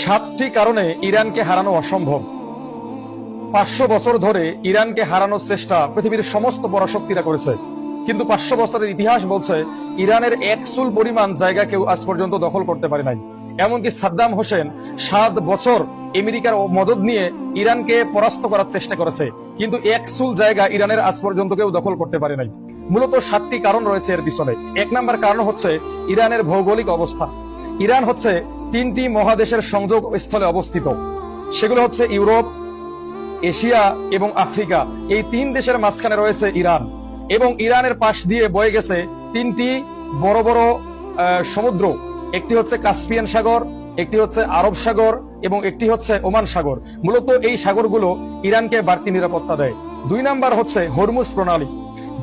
সাতটি কারণে ইরানকে হারানো অসম্ভব। 500 বছর ধরে ইরানকে হারানোর চেষ্টা পৃথিবীর সমস্ত পরাশক্তিরা করেছে, কিন্তু 500 বছরের ইতিহাস বলছে ইরানের এক চুল পরিমাণ জায়গা কেউ আজ পর্যন্ত দখল করতে পারে নাই। এমনকি সাদ্দাম হোসেন 7 বছর আমেরিকার মদদ নিয়ে ইরানকে পরাস্ত করার চেষ্টা করেছে, কিন্তু এক চুল জায়গা ইরানের আজ পর্যন্ত কেউ দখল করতে পারে নাই। মূলত 7টি কারণ রয়েছে এর পিছনে। 1 নম্বর কারণ হচ্ছে ইরানের ভৌগোলিক অবস্থা। ইরান হচ্ছে 3টি মহাদেশের সংযোগ স্থলে অবস্থিত। সেগুলো হচ্ছে ইউরোপ, এশিয়া এবং আফ্রিকা। এই 3 দেশের মাঝখানে রয়েছে ইরান, এবং ইরানের পাশ দিয়ে বয়ে গেছে 3টি বড় বড় সমুদ্র। একটি হচ্ছে কাস্পিয়ান সাগর, একটি হচ্ছে আরব সাগর এবং একটি হচ্ছে ওমান সাগর। মূলত এই সাগরগুলো ইরানকে বাড়তি নিরাপত্তা দেয়। 2 নাম্বার হচ্ছে হরমুজ প্রণালী,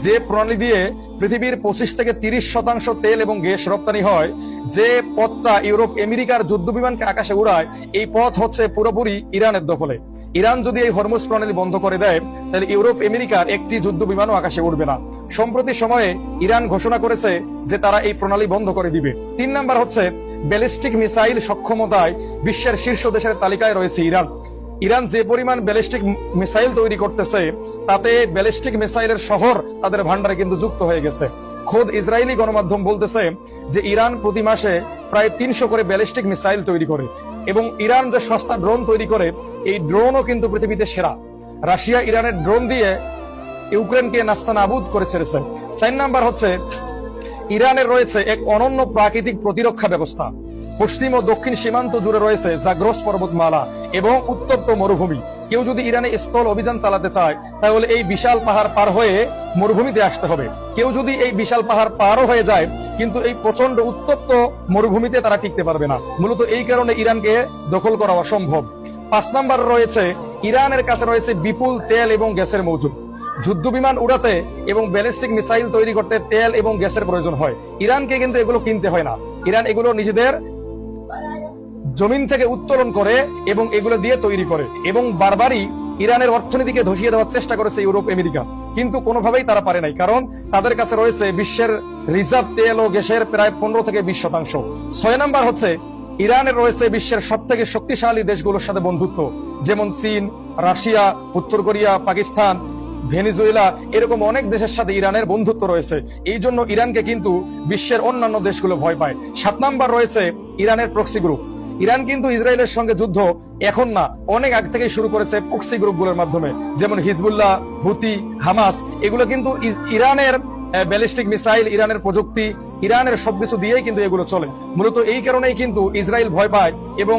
যে প্রণালী দিয়ে পৃথিবীর 25 থেকে 30% তেল এবং গ্যাস রপ্তানি হয়। যে পথটা ইউরোপ আমেরিকার যুদ্ধ বিমানকে আকাশে উড়ায়, এই পথ হচ্ছে পুরোপুরি ইরানের দখলে। ইরান যদি এই হরমুজ প্রণালী বন্ধ করে দেয়, তাহলে ইউরোপ আমেরিকার একটি যুদ্ধ বিমানও আকাশে উড়বে না। সম্প্রতি সময়ে ইরান ঘোষণা করেছে যে তারা এই প্রণালী বন্ধ করে দিবে। 3 নাম্বার হচ্ছে ব্যালিস্টিক মিসাইল সক্ষমতায় বিশ্বের শীর্ষ দেশের তালিকায় রয়েছে ইরান। ইরান যে পরিমাণ ব্যালিস্টিক মিসাইল তৈরি করতেছে, তাতে ব্যালিস্টিক মিসাইলের শহর তাদের ভান্ডারে কিন্তু যুক্ত হয়ে গেছে। খোদ ইসরায়েলি গণমাধ্যম বলতেছে যে ইরান প্রতি মাসে প্রায় 300 করে ব্যালিস্টিক মিসাইল তৈরি করে, এবং ইরান যে সস্তা ড্রোন তৈরি করে, এই ড্রোনও কিন্তু পৃথিবীতে সেরা। রাশিয়া ইরানের ড্রোন দিয়ে ইউক্রেনকে নাস্তানাবুদ করে ছেড়েছে। 4 নাম্বার হচ্ছে ইরানের রয়েছে এক অনন্য প্রাকৃতিক প্রতিরক্ষা ব্যবস্থা। পশ্চিম ও দক্ষিণ সীমান্ত জুড়ে রয়েছে জাগ্রস পর্বতমালা এবং উত্তপ্ত মরুভূমি। কেউ যদি ইরানে স্থল অভিযান চালাতে চায়, তাহলে এই বিশাল পাহাড় পার হয়ে মরুভূমিতে আসতে হবে। কেউ যদি এই বিশাল পাহাড় পারও হয়ে যায়, কিন্তু এই প্রচন্ড উত্তপ্ত মরুভূমিতে তারা টিকতে পারবে না। মূলত এই কারণে ইরানকে দখল করা অসম্ভব। 5 নাম্বার রয়েছে ইরানের কাছে রয়েছে বিপুল তেল এবং গ্যাসের মজুদ। যুদ্ধ বিমান উড়াতে এবং ব্যালিস্টিক মিসাইল তৈরি করতে তেল এবং গ্যাসের প্রয়োজন হয়। ইরানকে কিন্তু এগুলো কিনতে হয় না। ইরান এগুলো নিজেদের জমিন থেকে উত্তোলন করে এবং এগুলো দিয়ে তৈরি করে, এবং বারবারই ইরানের অর্থনীতিকে ধসিয়ে দেওয়ার চেষ্টা করেছে ইউরোপ আমেরিকা, কিন্তু কোনোভাবেই তারা পারে নাই, কারণ তাদের কাছে রয়েছে বিশ্বের রিজার্ভ তেল ও গ্যাসের প্রায় 15 থেকে 20%। 6 নাম্বার হচ্ছে ইরানের রয়েছে বিশ্বের সব থেকে শক্তিশালী দেশগুলোর সাথে বন্ধুত্ব, যেমন চীন, রাশিয়া, উত্তর কোরিয়া, পাকিস্তান, ভেনেজুয়েলা, এরকম অনেক দেশের সাথে ইরানের বন্ধুত্ব রয়েছে। এই জন্য ইরানকে কিন্তু বিশ্বের অন্যান্য দেশগুলো ভয় পায়। 7 নাম্বার রয়েছে ইরানের প্রক্সি গ্রুপ। ইরান কিন্তু ইসরায়েলের সঙ্গে যুদ্ধ এখন না, অনেক আগ থেকে শুরু করেছে প্রক্সি গ্রুপগুলোর মাধ্যমে, যেমন হিজবুল্লাহ, হুতি, হামাস। এগুলো কিন্তু ইরানের ব্যালিস্টিক মিসাইল, ইরানের প্রযুক্তি, ইরানের সবকিছু দিয়েই কিন্তু এগুলো চলে। মূলত এই কারণেই কিন্তু ইসরায়েল ভয় পায় এবং